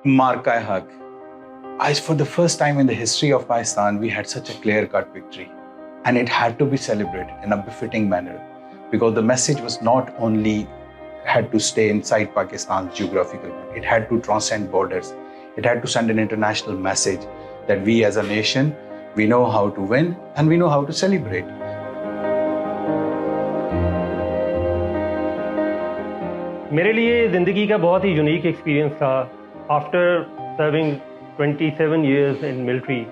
Marka-e-Haq. For the first time in the history of Pakistan, we had such a clear-cut victory. And it had to be celebrated in a befitting manner because the message was not only had to stay inside Pakistan's geographical, it had to transcend borders. It had to send an international message that we as a nation, we know how to win and we know how to celebrate. मेरे लिए ज़िंदगी का बहुत ही unique experience था. After serving 27 years in military,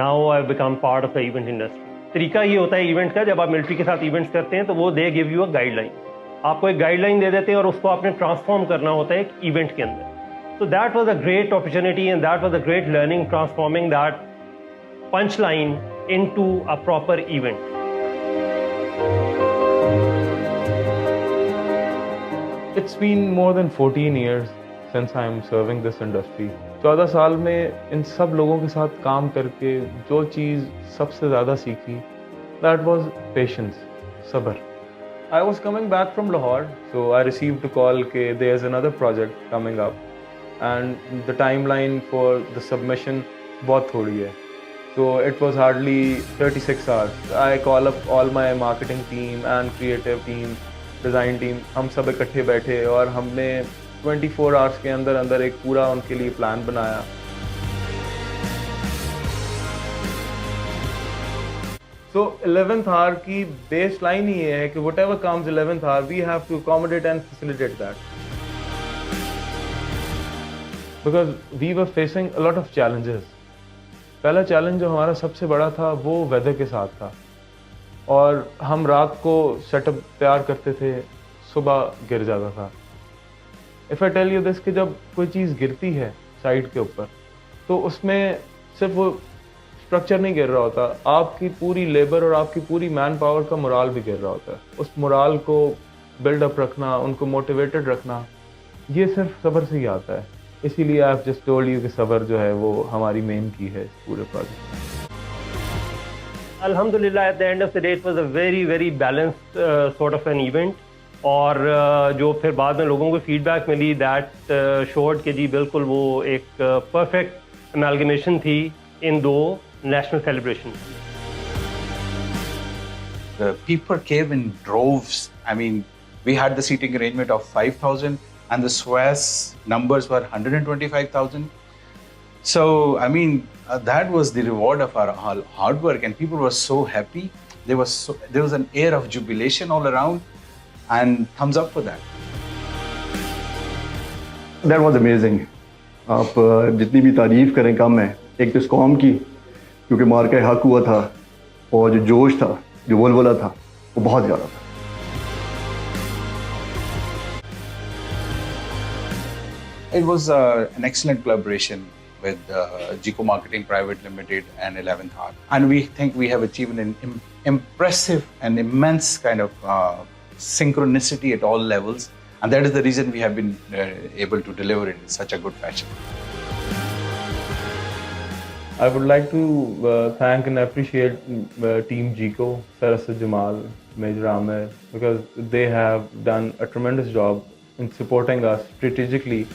now I've become part of the event industry. तरीका ये होता है इवेंट का, जब आप मिलिट्री के साथ इवेंट्स करते हैं तो वो they give you a guideline. आपको एक गाइडलाइन दे देते हैं और उसको आपने ट्रांसफॉर्म करना होता है एक इवेंट के अंदर. So that was a great opportunity and that was a great learning, transforming that punchline into a proper event. It's been more than 14 years since I'm serving this industry. 14 साल में इन सब लोगों के साथ काम करके जो चीज़ सबसे ज़्यादा सीखी, that was patience, सब्र. I was coming back from Lahore, so I received a call कि there's another project coming up and the timeline for the submission बहुत थोड़ी है. So it was hardly 36 hours. I call up all my marketing team and creative team, design team, हम सब इकट्ठे बैठे और हमने 24 आवर्स के अंदर अंदर एक पूरा उनके लिए प्लान बनाया. तो 11th आवर की बेस लाइन ही ये है कि whatever comes 11th hour we have to accommodate and facilitate that, because we were facing a lot of challenges. पहला चैलेंज जो हमारा सबसे बड़ा था वो वेदर के साथ था और हम रात को सेटअप तैयार करते थे, सुबह गिर जाता था. If I tell you this कि जब कोई चीज़ गिरती है साइड के ऊपर तो उसमें सिर्फ वो स्ट्रक्चर नहीं गिर रहा होता, आपकी पूरी लेबर और आपकी पूरी मैन पावर का मोराल भी गिर रहा होता है. उस मोराल को बिल्डअप रखना, उनको मोटिवेटेड रखना, ये सिर्फ सब्र से ही आता है. इसीलिए I have just told you कि सब्र जो है वो हमारी मेन की है इस पूरे project. Alhamdulillah, at the end of the day, it was a very, very balanced sort of an event. और जो फिर बाद में लोगों को फीडबैक मिली दैट शोड के जी बिल्कुल वो एक परफेक्ट अमेलगमेशन थी इन दो national celebration. The people came in droves. I mean, we had the seating arrangement of 5,000 and the SWAS numbers were 125,000. So, I mean, that was the reward of our hard work and people were so happy. There was an air of jubilation all around and thumbs up for that. That was amazing. आप जितनी भी तारीफ़ करें कम है. एक तो इस कौम की, क्योंकि मार्का-ए-हक हुआ था और जो जोश था, जो वलवला था, वो बहुत ज़्यादा था. It was an excellent collaboration with GECO Marketing Private Limited and 11th Hour. And we think we have achieved an impressive and immense kind of synchronicity at all levels. And that is the reason we have been able to deliver it in such a good fashion. I would like to thank and appreciate Team GECO, Sarasat Jamal, Major Amir, because they have done a tremendous job in supporting us strategically